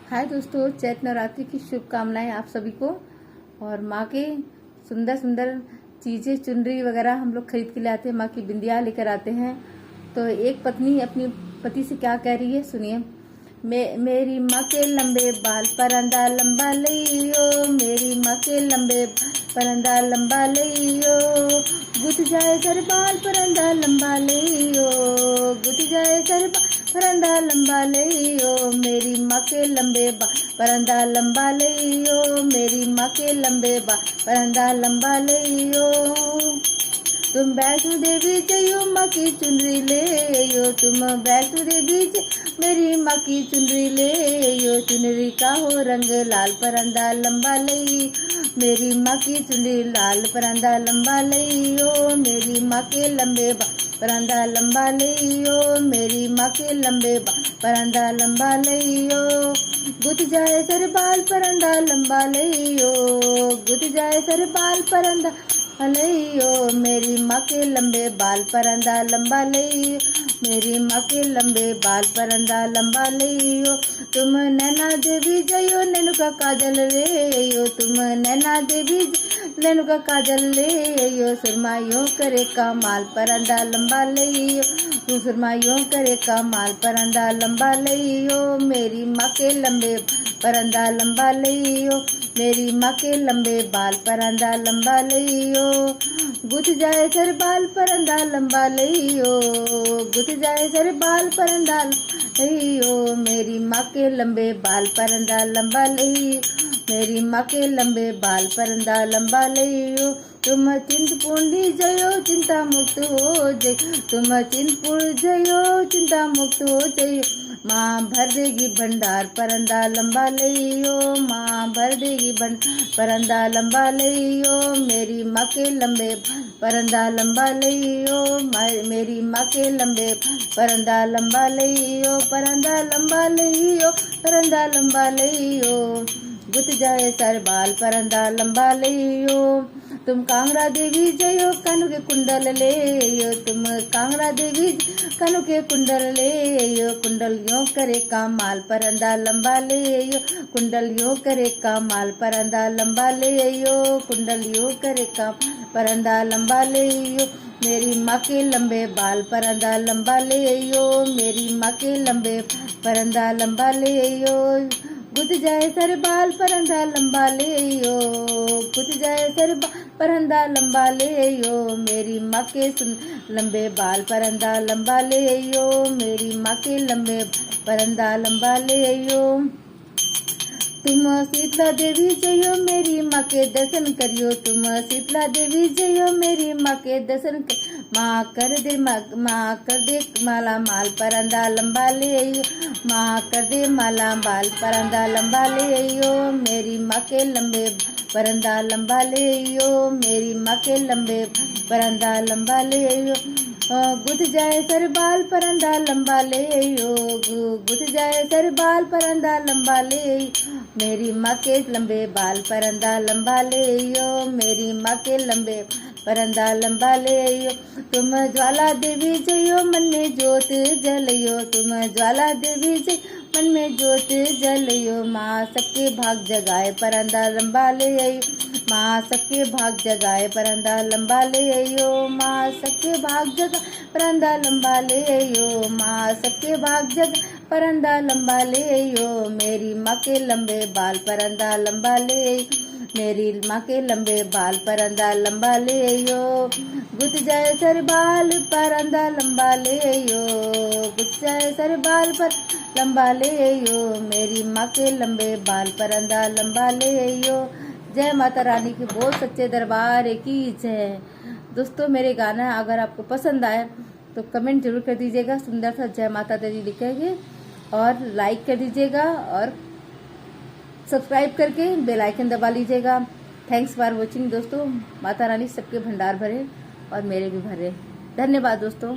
हाय दोस्तों, चैत नवरात्रि की शुभकामनाएं आप सभी को। और माँ के सुंदर सुंदर चीज़ें, चुनरी वगैरह हम लोग खरीद के ले आते हैं, माँ की बिंदिया लेकर आते हैं। तो एक पत्नी अपनी पति से क्या कह रही है सुनिए। मेरी माँ के लंबे बाल परंदा लंबा लियो, मेरी माँ के लंबे परंदा लंबा लियो, गुथ जाए सर बाल परंदा लंबा लियो, गुथ जाए सर परंदा लंबा लियो, मेरी माँ के लंबे परंदा लंबा लियो, मेरी माँ के लंबे परंदा लंबा लियो। तुम वैष्णो देवी जइयो माँ की चुनरी ले यो, तुम वैष्णो देवी मेरी माँ की चुनरी ले यो, चुनरी का हो रंग लाल परंदा लंबा लई, मेरी माँ की चुनरी लाल परंदा लंबा लियो, मेरी माँ के लंबे परंदा लंबा लियो, मेरी माँ के लंबे परंदा लंबा लियो, गुथ जाए सर बाल परंदा लंबा लियो, गुथ जाए सर बाल परंदा लियो, मेरी माँ के लंबे बाल परंदा लंबा लियो, मेरी माँ के लंबे बाल परंदा लंबा लियो। तुम नैना देवी जयो नैनु का काजल ले यो, तुम नैना देवी नैनु का काजल ले यो, सुरमाइयों करे कमाल परंदा लंबा लियो, तू सुरमाइयों करे कमाल परंदा लंबा लियो, मेरी माँ के लंबे परंदा लंबा लियो, मेरी माँ के लंबे बाल परंदा लंबा लियो, गुथ जाए सर बाल परंदा लंबा लियो, गुथ जाए सर बाल परंदा लियो, मेरी माँ के लंबे बाल परंदा लंबा लियो, मेरी माँ के लंबे बाल परंदा लंबा लियो। तुम चिंतपूर्णी जयो चिंता मुक्त हो जय, तुम चिंतपूर्ण जयो चिंता मुक्त हो जय, माँ भर देगी भंडार परंदा लंबा लियो, माँ भर देगी परंदा लंबा लियो, मेरी माँ के लंबे परंदा लंबा लियो, मेरी माँ के लंबे परंदा लंबा लियो, परंदा लंबा लियो, परंदा लंबा लियो, गुथ जाए सर बाल परंदा लंबा लियो। तुम कांगड़ा देवी जयो कानू के कुंडल ले यो, तुम कांगड़ा देवी कानू के कुंडल ले यो, कुंडलियों करे कमाल परंदा लंबा ले यो, कुंडलियों करे कमाल परंदा लंबा ले यो, कुंडलियों करे कमाल परंदा लंबा ले यो, मेरी माँ के लंबे बाल परंदा लंबा ले यो, मेरी माँ के लंबे परंदा लंबा ले यो, गुथ जाए सर बाल परंदा लंबा लियो, गुथ जाए सर परंदा लंबा लियो, मेरी माँ के लंबे बाल परंदा लंबा लियो, मेरी माँ के लंबे परंदा लंबा लियो। तुम शीतला देवी जयो मेरी माँ के दर्शन करियो, तुम शीतला देवी जयो मेरी माँ के दर्शन कर, माँ कर दे माला माल परंदा लंबा ले, माँ कर दे माला माल परंदा लंबा ले यो, मेरी माँ के लंबे परंदा लंबा ले यो, मेरी माँ के लंबे परंदा लंबा ले यो, गुथ जाए सर बाल परंदा लंबा ले यो, गुथ जाए सर बाल परंदा लंबा ले, मेरी माँ के लंबे बाल परंदा लंबा ले यो, मेरी माँ के लंबे परंदा लंबा ले यो। तुम ज्वाला देवी जयो मन में ज्योत जलियो, तुम ज्वाला देवी जय मन में ज्योत जलियो, माँ सबके भाग जगाए परंदा लंबा ले यो, माँ सबके भाग जगाए परंदा लंबा ले यो, माँ सबके भाग जगा परंदा लंबा ले यो, माँ सबके भाग जग परंदा लंबा ले यो, मेरी माँ के लंबे बाल परंदा लंबा ले, मेरी माँ के लंबे बाल परंदा लंबा ले यो, गुथ जाए सर बाल परंदा लंबा ले यो, गुथ जाए सर बाल पर लंबा ले यो, मेरी माँ के लंबे बाल परंदा लंबा ले यो। जय माता रानी की बोल सच्चे दरबार की जय। दोस्तों, मेरे गाना अगर आपको पसंद आए तो कमेंट जरूर कर दीजिएगा, सुंदर सा जय माता दी लिखेंगे, और लाइक कर दीजिएगा, और सब्सक्राइब करके बेल आइकन दबा लीजिएगा। थैंक्स फॉर वॉचिंग दोस्तों। माता रानी सबके भंडार भरे और मेरे भी भरे। धन्यवाद दोस्तों।